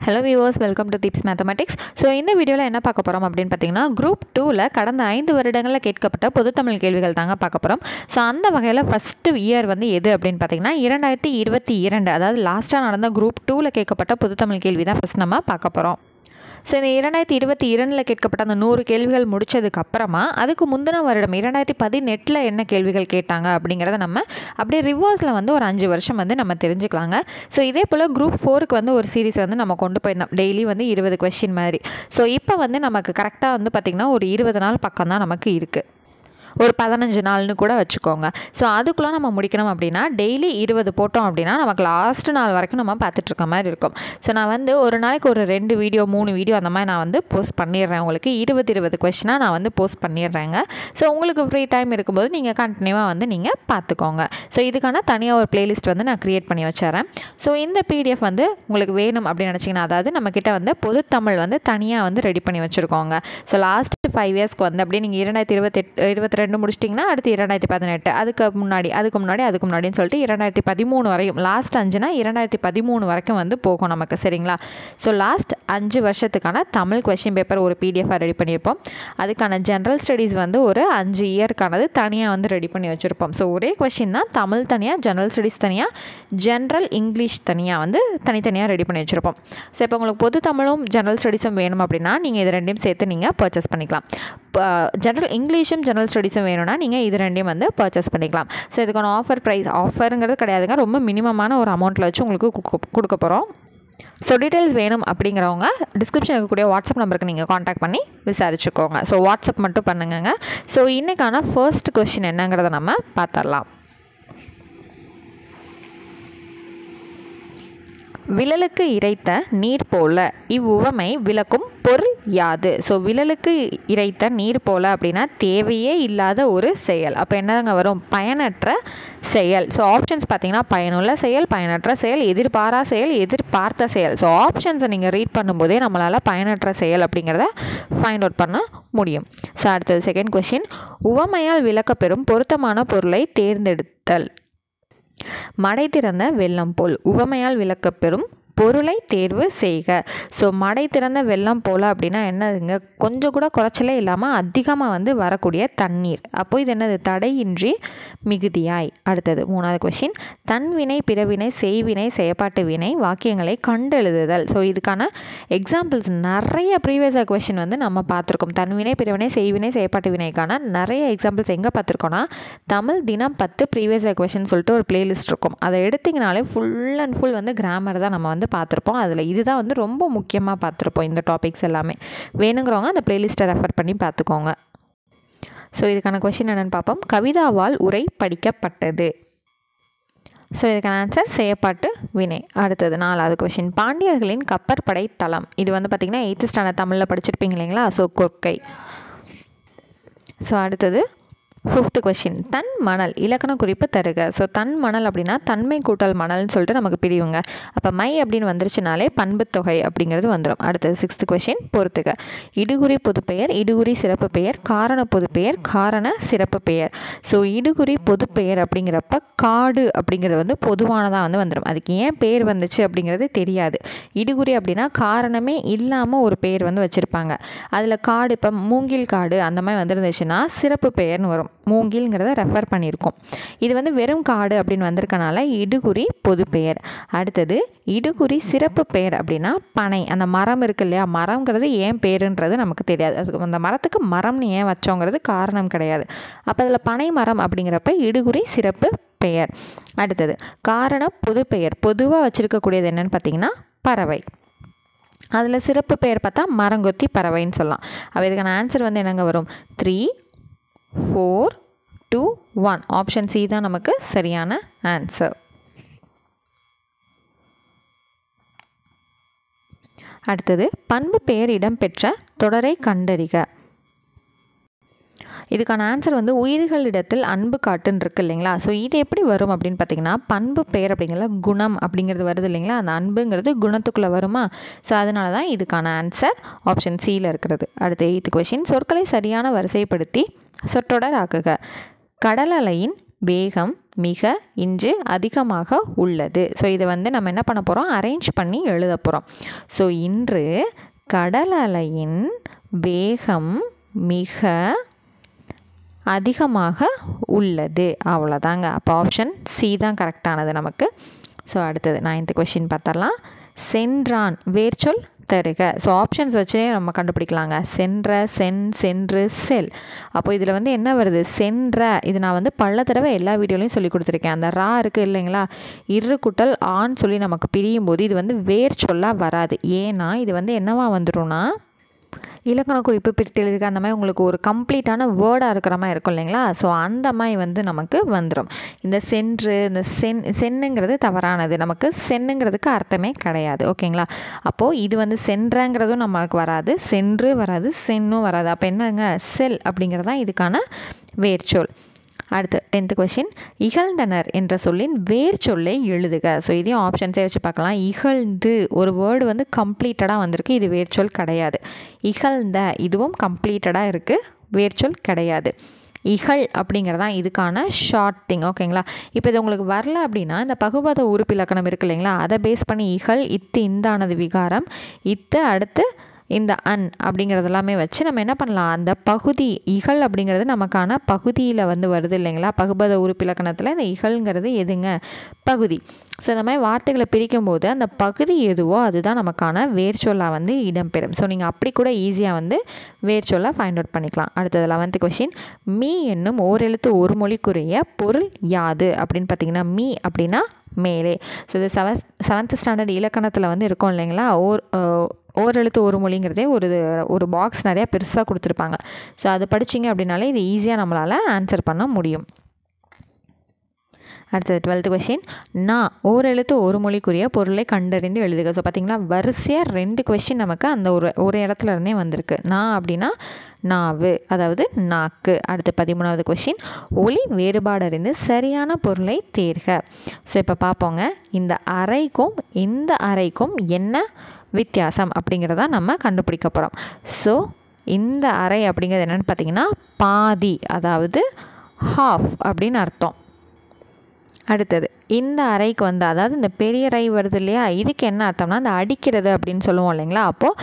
Hello viewers, welcome to Tips Mathematics. So இந்த வீடியோல என்ன பார்க்க போறோம் அப்படினு பாத்தீங்கன்னா group 2ல கடந்த 5 வருடங்கள்ல கேட்கப்பட்ட பொது தமிழ் கேள்விகள் தாங்க பார்க்க போறோம். சோ அந்த வகையில ஃபர்ஸ்ட் இயர் வந்து எது அப்படினு பாத்தீங்கன்னா 2022 அதாவது லாஸ்டா நடந்த group 2ல கேட்கப்பட்ட பொது தமிழ் கேள்வி தான் ஃபர்ஸ்ட் நம்ம பார்க்க போறோம். ஸோ இந்த 2022ல் கேட்கப்பட்ட அந்த 100 கேள்விகள் முடிச்சதுக்கு அப்புறமா அதுக்கு முந்தின வருடம் 2018ல் என்ன கேள்விகள் கேட்டாங்க அப்படிங்கிறத நம்ம அப்படியே ரிவர்ஸில் வந்து ஒரு 5 வருஷம் வந்து நம்ம தெரிஞ்சுக்கலாங்க. ஸோ இதே போல் குரூப் 4க்கு வந்து ஒரு சீரிஸ் வந்து நம்ம கொண்டு போயிருந்தோம், டெய்லி வந்து 20 கொஸ்டின் மாதிரி. ஸோ இப்போ வந்து நமக்கு கரெக்டாக வந்து பார்த்திங்கன்னா ஒரு 20 நாள் பக்கம் தான் நமக்கு இருக்குது, ஒரு 15 நாள்னு கூட வச்சுக்கோங்க. ஸோ அதுக்குள்ளே நம்ம முடிக்கணும் அப்படின்னா டெய்லி 20 போட்டோம் அப்படின்னா நமக்கு லாஸ்ட் நாள் வரைக்கும் நம்ம பார்த்துட்ருக்க மாதிரி இருக்கும். ஸோ நான் வந்து ஒரு நாளைக்கு ஒரு 2 வீடியோ 3 வீடியோ அந்த மாதிரி நான் வந்து போஸ்ட் பண்ணிடுறேன். உங்களுக்கு 20 கொஸ்டினாக நான் வந்து போஸ்ட் பண்ணிடுறேங்க. ஸோ உங்களுக்கு ஃப்ரீ டைம் இருக்கும்போது நீங்கள் கண்டினியூவாக வந்து நீங்கள் பார்த்துக்கோங்க. ஸோ இதுக்கான தனியாக ஒரு பிளேலிஸ்ட் வந்து நான் க்ரியேட் பண்ணி வச்சுறேன். ஸோ இந்த பிடிஎஃப் வந்து உங்களுக்கு வேணும் அப்படின்னு நினச்சிங்கன்னா, அதாவது நம்மக்கிட்ட வந்து பொது தமிழ் வந்து தனியாக வந்து ரெடி பண்ணி வச்சுருக்கோங்க. ஸோ லாஸ்ட் 5 இயர்ஸ்க்கு வந்து அப்படியே நீங்கள் 2022 முடிச்சிட்டிங்கன்னா அடுத்து 2018, அதுக்கு முன்னாடின்னு சொல்லிட்டு 2013 வரையும், லாஸ்ட் 5னா 2013 வரைக்கும் வந்து போகும் நமக்கு, சரிங்களா? ஸோ லாஸ்ட் 5 வருஷத்துக்கான தமிழ் கொஸ்டின் பேப்பர் ஒரு பிடிஎஃபாக ரெடி பண்ணியிருப்போம். அதுக்கான ஜென்ரல் ஸ்டடீஸ் வந்து ஒரு 5 இயர்க்கானது தனியாக வந்து ரெடி பண்ணி வச்சுருப்போம். ஸோ ஒரே கொஸ்டின் தான், தமிழ் தனியாக, ஜென்ரல் ஸ்டடீஸ் தனியாக, ஜென்ரல் இங்கிலீஷ் தனியாக வந்து தனித்தனியாக ரெடி பண்ணி வச்சுருப்போம். ஸோ இப்போ உங்களுக்கு பொது தமிழும் ஜென்ரல் ஸ்டடீஸும் வேணும் அப்படின்னா நீங்கள் இது ரெண்டையும் சேர்த்து நீங்கள் பர்ச்சேஸ் பண்ணிக்கலாம். ஜென்ரல் இங்கிலீஷும் ஜென்ரல் ஸ்டடீஸும் வேணும்னா நீங்கள் இது ரெண்டையும் வந்து பர்ச்சேஸ் பண்ணிக்கலாம். ஸோ இதுக்கான ஆஃபருங்கிறது கிடையாதுங்க, ரொம்ப மினிமமான ஒரு அமௌண்ட்டில் வச்சு உங்களுக்கு கொடுக்க போகிறோம். ஸோ டீட்டெயில்ஸ் வேணும் அப்படிங்கிறவங்க டிஸ்கிரிப்ஷன் இருக்கக்கூடிய வாட்ஸ்அப் நம்பருக்கு நீங்கள் காண்டாக்ட் பண்ணி விசாரிச்சுக்கோங்க. ஸோ வாட்ஸ்அப் மட்டும் பண்ணுங்க. ஸோ இன்றைக்கான ஃபர்ஸ்ட் கொஸ்டின் என்னங்கிறத நம்ம பார்த்துடலாம். விழலுக்கு இறைத்த நீர் போல இவ்வுவமை விளக்கும் பொருள் யாது? ஸோ விழலுக்கு இறைத்த நீர் போல அப்படின்னா தேவையே இல்லாத ஒரு செயல். அப்போ என்னங்க வரும்? பயனற்ற செயல். ஸோ ஆப்ஷன்ஸ் பார்த்தீங்கன்னா பயனுள்ள செயல், பயனற்ற செயல், எதிர்பாரா செயல், எதிர்பார்த்த செயல். ஸோ ஆப்ஷன்ஸை நீங்கள் ரீட் பண்ணும்போதே நம்மளால் பயனற்ற செயல் அப்படிங்கிறத ஃபைண்ட் அவுட் பண்ண முடியும். ஸோ அடுத்தது செகண்ட் கொஸ்டின், உவமையால் விளக்கப்பெறும் பொருத்தமான பொருளை தேர்ந்தெடுத்தல். மடை திறந்த வெள்ளம் போல் உவமையால் விளக்கப்பெறும் பொருளை தேர்வு செய்க. ஸோ மடை திறந்த வெள்ளம் போல் அப்படின்னா என்னதுங்க? கொஞ்சம் கூட குறைச்சலே இல்லாமல் அதிகமாக வந்து வரக்கூடிய தண்ணீர். அப்போது இது என்னது? தடையின்றி மிகுதியாய். அடுத்தது மூணாவது கொஸ்டின், தன்வினை பிறவினை செய்வினை செயப்பாட்டு வினை வாக்கியங்களை கண்டெழுதுதல். ஸோ இதுக்கான எக்ஸாம்பிள்ஸ் நிறைய ப்ரீவியஸ் கொஸ்டின் வந்து நம்ம பார்த்துருக்கோம். தன்வினை பிறவினை செய்வினை செயப்பாட்டு வினைக்கான நிறைய எக்ஸாம்பிள்ஸ் எங்கே பார்த்துருக்கோன்னா தமிழ் தினம் 10 ப்ரீவியஸ் கொஸ்டின் சொல்லிட்டு ஒரு பிளேலிஸ்ட் இருக்கும். அதை எடுத்திங்கனாலே ஃபுல் அண்ட் ஃபுல் வந்து கிராமர் தான் நம்ம வந்து பார்த்துருப்போம். அதில் இதுதான் வந்து ரொம்ப முக்கியமாக பார்த்துருப்போம். இந்த டாபிக்ஸ் எல்லாமே வேணுங்கிறவங்க அந்த பிளேலிஸ்ட்டை ரெஃபர் பண்ணி பார்த்துக்கோங்க. ஸோ இதுக்கான கொஸ்டின் என்னென்னு பார்ப்போம். கவிதாவால் உரை படிக்கப்பட்டது. ஸோ இதுக்கான ஆன்சர் செயப்பாட்டு வினை. அடுத்தது நாலாவது கொஸ்டின், பாண்டியர்களின் கப்பற்படை தளம். இது வந்து பார்த்திங்கன்னா 8th ஸ்டாண்டர்ட் தமிழில் படிச்சிருப்பீங்க இல்லைங்களா? ஸோ கொற்கை. ஸோ அடுத்தது 5th கொஸ்டின், தன் மணல் இலக்கண குறிப்பு தருக. ஸோ தன் மணல் அப்படின்னா தன்மை கூட்டல் மணல்னு சொல்லிட்டு நமக்கு பிரிவுங்க. அப்போ மை அப்படின்னு வந்துருச்சுனாலே பண்பு தொகை அப்படிங்கிறது வந்துடும். அடுத்தது 6th கொஸ்டின், பொறுத்துக. இடுகுறி பொதுப்பெயர், இடுகுறி சிறப்பு பெயர், காரண பொதுப்பெயர், காரண சிறப்பு பெயர். ஸோ இடுகுறி பொதுப்பெயர் அப்படிங்கிறப்ப காடு அப்படிங்கிறது வந்து பொதுவானதாக வந்து வந்துடும். அதுக்கு ஏன் பேர் வந்துச்சு அப்படிங்கிறது தெரியாது. இடுகுறி அப்படின்னா காரணமே இல்லாமல் ஒரு பெயர் வந்து வச்சுருப்பாங்க. அதில் காடு, இப்போ மூங்கில் காடு அந்த மாதிரி வந்துருந்துச்சுன்னா சிறப்பு பெயர்னு வரும். மூங்கில்ங்கிறத ரெஃபர் பண்ணியிருக்கோம். இது வந்து வெறும் காடு அப்படின்னு வந்திருக்கனால இடுகுறி பொது பெயர். அடுத்தது இடுகுறி சிறப்பு பெயர் அப்படின்னா பனை, அந்த மரம் இருக்கு இல்லையா? மரம்ங்கிறது ஏன் பேருன்றது நமக்கு தெரியாது. அதுக்கு அந்த மரத்துக்கு மரம்னு ஏன் வச்சோங்கிறது காரணம் கிடையாது. அப்போ அதில் பனை மரம் அப்படிங்கிறப்ப இடுகுறி சிறப்பு பெயர். அடுத்தது காரண பொது பெயர். பொதுவாக வச்சுருக்கக்கூடியது என்னென்னு பார்த்தீங்கன்னா பறவை. அதில் சிறப்பு பெயர் பார்த்தா மரங்கொத்தி பறவைன்னு சொல்லலாம். அப்போ இதுக்கான ஆன்சர் வந்து என்னங்க வரும்? 3, 4, 2, 1. ஆப்ஷன் சி தான் நமக்கு சரியான ஆன்சர். அடுத்தது பண்பு பெயர் இடம்பெற்ற தொடரை கண்டறிக. இதுக்கான ஆன்சர் வந்து உயிர்களிடத்தில் அன்பு காட்டுன்னு இருக்கு இல்லைங்களா? ஸோ இது எப்படி வரும் அப்படின்னு பார்த்தீங்கன்னா, பண்பு பெயர் அப்படிங்கிற குணம் அப்படிங்கிறது வருது இல்லைங்களா? அந்த அன்புங்கிறது குணத்துக்குள்ளே வருமா? ஸோ அதனால தான் இதுக்கான ஆன்சர் ஆப்ஷன் சியில் இருக்கிறது. அடுத்து 8th கொஸ்டின், சொற்களை சரியான வரிசைப்படுத்தி சொற்றொடர் ஆக்குக. கடல் அலையின் வேகம் மிக இன்று அதிகமாக உள்ளது. ஸோ இதை வந்து நம்ம என்ன பண்ண போகிறோம், அரேஞ்ச் பண்ணி எழுத போகிறோம். ஸோ இன்று கடல் அலையின் வேகம் மிக அதிகமாக உள்ளது. அவ்வளோதாங்க. அப்போ ஆப்ஷன் சி தான் கரெக்டானது நமக்கு. ஸோ அடுத்தது 9th கொஷின் பார்த்துடலாம். சென்றான் வேர்ச்சொல் தருக. ஸோ ஆப்ஷன்ஸ் வச்சே நம்ம கண்டுபிடிக்கலாங்க. சென்ற, சென்று, செல். அப்போ இதில் வந்து என்ன வருது, சென்ற. இது நான் வந்து பல தடவை எல்லா வீடியோலையும் சொல்லி கொடுத்துருக்கேன். அந்த ரா இருக்குது இல்லைங்களா, இரு கூட்டல் ஆன்னு சொல்லி நமக்கு பிரியும் போது இது வந்து வேர் சொல்லாக வராது. ஏன்னா இது வந்து என்னவா வந்துடும்னா இலக்கண குறிப்பு பிரித்தெழுதுக அந்த மாதிரி உங்களுக்கு ஒரு கம்ப்ளீட்டான வேர்டாக இருக்கிற மாதிரி இருக்கும் இல்லைங்களா. ஸோ அந்த மாதிரி வந்து நமக்கு வந்துடும். இந்த சென்று, இந்த சென்னுங்கிறது தவறானது. நமக்கு சென்னுங்கிறதுக்கு அர்த்தமே கிடையாது. ஓகேங்களா. அப்போது இது வந்து சென்றங்கிறதும் நமக்கு வராது, சென்று வராது, சென்னும் வராது. அப்போ என்னங்க, செல் அப்படிங்கிறது தான் இதுக்கான வேர்ச்சொல். அடுத்து 10th கொஷின். இகழ்ந்தனர் என்ற சொல்லின் வேர் சொல்லை எழுதுக. ஸோ இதையும் ஆப்ஷன்ஸே வச்சு பார்க்கலாம். இகழ்ந்து ஒரு வேர்டு வந்து கம்ப்ளீட்டடாக வந்திருக்கு, இது வேர்ச்சொல் கிடையாது. இகழ்ந்த இதுவும் கம்ப்ளீட்டடாக இருக்குது, வேர்ச்சொல் கிடையாது. இகழ் அப்படிங்கிறதான் இதுக்கான ஷார்ட் திங். ஓகேங்களா. இப்போ இது உங்களுக்கு வரல அப்படின்னா இந்த பகுபத உறுப்பிலக்கணம் இருக்குது இல்லைங்களா, அதை பேஸ் பண்ணி இகழ், இத்து, இந்தானது விகாரம், இத்து அடுத்து இந்த அன் அப்படிங்கிறது எல்லாமே வச்சு நம்ம என்ன பண்ணலாம், அந்த பகுதி இகழ் அப்படிங்கிறது நமக்கான பகுதியில் வந்து வருது இல்லைங்களா. பகுபத உறுப்பிலக்கணத்தில் இந்த இகழ்ங்கிறது எதுங்க, பகுதி. ஸோ இந்த மாதிரி வார்த்தைகளை பிரிக்கும் போது அந்த பகுதி எதுவோ அதுதான் நமக்கான வேர்ச்சொல்லாக வந்து இடம்பெறும். ஸோ நீங்கள் அப்படி கூட ஈஸியாக வந்து வேர்ச்சொல்லாக ஃபைண்ட் அவுட் பண்ணிக்கலாம். அடுத்தது 11th கொஷின். மீ என்னும் ஓரெழுத்து ஒரு மொழிக்குரிய பொருள் யாது அப்படின்னு பார்த்தீங்கன்னா, மீ அப்படின்னா மேலே. ஸோ இது 7th ஸ்டாண்டர்ட் இலக்கணத்தில் வந்து இருக்கும் இல்லைங்களா. ஓரெழுத்து ஒரு மொழிங்கிறதே ஒரு பாக்ஸ் நிறையா பெருசாக கொடுத்துருப்பாங்க. ஸோ அது படிச்சிங்க அப்படின்னாலே இது ஈஸியாக நம்மளால் ஆன்சர் பண்ண முடியும். அடுத்தது 12th கொஷின். நான் ஓரெழுத்து ஒரு மொழிக்குரிய பொருளை கண்டறிந்து எழுதுக. ஸோ பார்த்திங்களா, வரிசையாக 2 கொஷின் நமக்கு அந்த ஒரு இடத்துல இருந்தே வந்திருக்கு. நான் அப்படின்னா நாவு, அதாவது நாக்கு. அடுத்து 13வது கொஷின். ஒலி வேறுபாடு அறிந்து சரியான பொருளை தேர்க. ஸோ இப்போ பார்ப்போங்க, இந்த அறைக்கும் இந்த அறைக்கும் என்ன வித்தியாசம் அப்படிங்கிறத நம்ம கண்டுபிடிக்க போகிறோம். ஸோ இந்த அறை அப்படிங்கிறது என்னென்னு பார்த்தீங்கன்னா பாதி, அதாவது ஹாஃப் அப்படின்னு அர்த்தம். அடுத்தது இந்த அறைக்கு வந்து, அதாவது இந்த பெரிய அறை வருது இல்லையா, இதுக்கு என்ன அர்த்தம்னா இந்த அடிக்கிறது அப்படின்னு சொல்லுவோம் இல்லைங்களா. அப்போது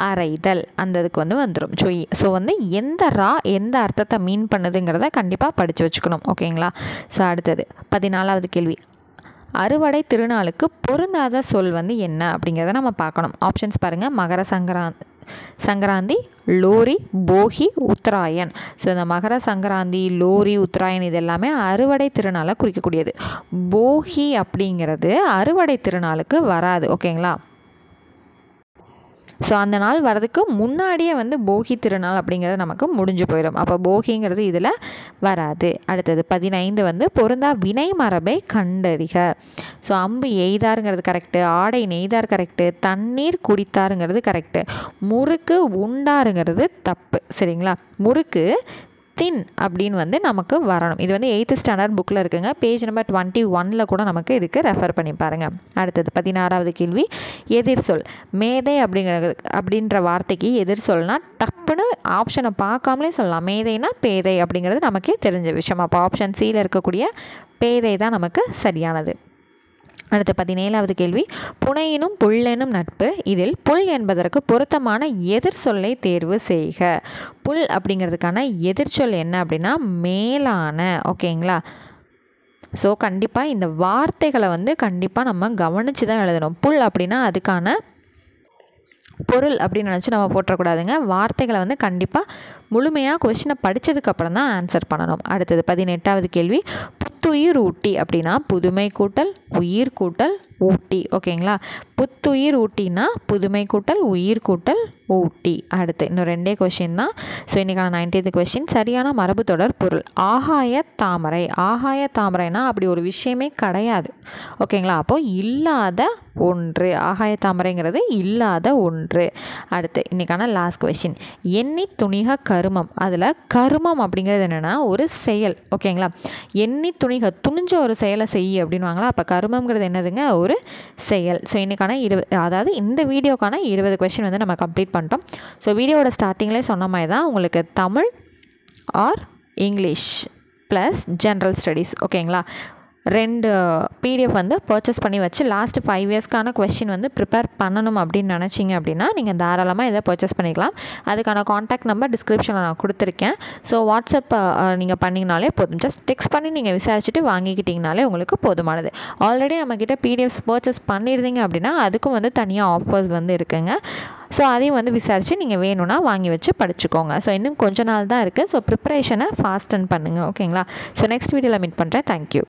அறைதல் அந்த இதுக்கு வந்து வந்துடும். ஸோ வந்து எந்த ரா எந்த அர்த்தத்தை மீன் பண்ணுதுங்கிறத கண்டிப்பாக படித்து வச்சுக்கணும். ஓகேங்களா. ஸோ அடுத்தது 14வது கேள்வி. அறுவடை திருநாளுக்கு பொருந்தாத சொல் வந்து என்ன அப்படிங்கிறத நம்ம பார்க்கணும். ஆப்ஷன்ஸ் பாருங்கள். மகர சங்கராந்தி, லோரி, போகி, உத்தராயன். ஸோ இந்த மகர சங்கராந்தி, லோரி, உத்தராயன் இது எல்லாமே அறுவடை திருநாளை குறிக்கக்கூடியது. போகி அப்படிங்கிறது அறுவடை திருநாளுக்கு வராது. ஓகேங்களா. ஸோ அந்த நாள் வரதுக்கு முன்னாடியே வந்து போகி திருநாள் அப்படிங்கிறது நமக்கு முடிஞ்சு போயிடும். அப்போ போகிங்கிறது இதில் வராது. அடுத்தது 15 வந்து பொருந்தா வினை மரபை கண்டறிக. ஸோ அம்பு எய்தாருங்கிறது கரெக்டு, ஆடை நெய்தார் கரெக்டு, தண்ணீர் குடித்தாருங்கிறது கரெக்டு, முறுக்கு உண்டாருங்கிறது தப்பு. சரிங்களா. முறுக்கு தின் அப்படின்னு வந்து நமக்கு வரணும். இது வந்து 8th ஸ்டாண்டர்ட் புக்கில் இருக்குங்க, பேஜ் நம்பர் 21 கூட நமக்கு இருக்குது, ரெஃபர் பண்ணி பாருங்கள். அடுத்தது 16வது கேள்வி. எதிர் சொல். மேதை அப்படின்ற வார்த்தைக்கு எதிர் சொல்னா டப்புன்னு ஆப்ஷனை பார்க்காமலே சொல்லலாம். மேதைனா பேதை அப்படிங்கிறது நமக்கே தெரிஞ்ச விஷயம். அப்போ ஆப்ஷன் சியில் இருக்கக்கூடிய பேதை தான் நமக்கு சரியானது. அடுத்து 17வது கேள்வி. புனையினும் புல்லெனும் நட்பு, இதில் புல் என்பதற்கு பொருத்தமான எதிர் சொல்லை தேர்வு செய்க. புல் அப்படிங்கிறதுக்கான எதிர்ச்சொல் என்ன அப்படின்னா மேலான. ஓகேங்களா. ஸோ கண்டிப்பாக இந்த வார்த்தைகளை வந்து கண்டிப்பாக நம்ம கவனித்து தான் எழுதணும். புல் அப்படின்னா அதுக்கான பொருள் அப்படின்னு நினச்சி நம்ம போட்டக்கூடாதுங்க. வார்த்தைகளை வந்து கண்டிப்பாக முழுமையாக கொஸ்டினை படித்ததுக்கப்புறம் தான் ஆன்சர் பண்ணணும். அடுத்தது 18வது கேள்வி. புத்துயிர் ஊட்டி அப்படின்னா புதுமை கூட்டல் உயிர் கூட்டல் ஊட்டி. ஓகேங்களா. புத்துயிர் ஊட்டினா புதுமை கூட்டல் உயிர் கூட்டல் ஊட்டி. அடுத்து இன்னும் 2 கொஷின் தான். ஸோ இன்றைக்கான 19th கொஷின். சரியான மரபு தொடர் பொருள். ஆகாய தாமரை. ஆகாய தாமரைனா அப்படி ஒரு விஷயமே கிடையாது. ஓகேங்களா. அப்போது இல்லாத ஒன்று. ஆகாய தாமரைங்கிறது இல்லாத ஒன்று. அடுத்து இன்றைக்கான லாஸ்ட் கொஷின். எண்ணி துணிக கருமம். அதில் கருமம் அப்படிங்கிறது என்னென்னா ஒரு செயல். ஓகேங்களா. எண்ணி துணிக துணிஞ்ச ஒரு செயலை செய்ய அப்படின்வாங்களா. அப்போ கருமம்ங்கிறது என்னதுங்க, ஒரு செயல். ஸோ இன்றைக்கான அதாவது இந்த வீடியோக்கான 20 கொஷின் வந்து நம்ம கம்ப்ளீட் பண்ணிட்டோம். ஸோ வீடியோவோட ஸ்டார்டிங்லேயே சொன்ன மாதிரி தான் உங்களுக்கு Tamil R English plus general studies. ஓகேங்களா, 2 PDF வந்து பர்ச்சேஸ் பண்ணி வச்சு லாஸ்ட் 5 இயர்ஸ்க்கான கொஸ்டின் வந்து ப்ரிப்பேர் பண்ணணும் அப்படின்னு நினச்சிங்க அப்படின்னா நீங்கள் தாராளமாக இதை பர்ச்சேஸ் பண்ணிக்கலாம். அதுக்கான காண்டாக்ட் நம்பர் டிஸ்கிரிப்ஷனில் நான் கொடுத்துருக்கேன். ஸோ வாட்ஸ்அப் நீங்கள் பண்ணிங்கனாலே போதும். ஜஸ்ட் டெக்ஸ்ட் பண்ணி நீங்கள் விசாரிச்சுட்டு வாங்கிக்கிட்டிங்கனாலே உங்களுக்கு போதுமானது. ஆல்ரெடி நம்மக்கிட்ட PDFs பர்ச்சேஸ் பண்ணியிருந்தீங்க அப்படின்னா அதுக்கும் வந்து தனியாக ஆஃபர்ஸ் வந்து இருக்குங்க. ஸோ அதையும் வந்து விசாரித்து நீங்கள் வேணும்னா வாங்கி வச்சு படிச்சுக்கோங்க. ஸோ இன்னும் கொஞ்ச நாள் தான் இருக்குது. ஸோ ப்ரிப்பரேஷனை ஃபாஸ்டன் பண்ணுங்கள். ஓகேங்களா. ஸோ நெக்ஸ்ட் வீடியோவில் மீட் பண்ணுறேன். தேங்க்யூ.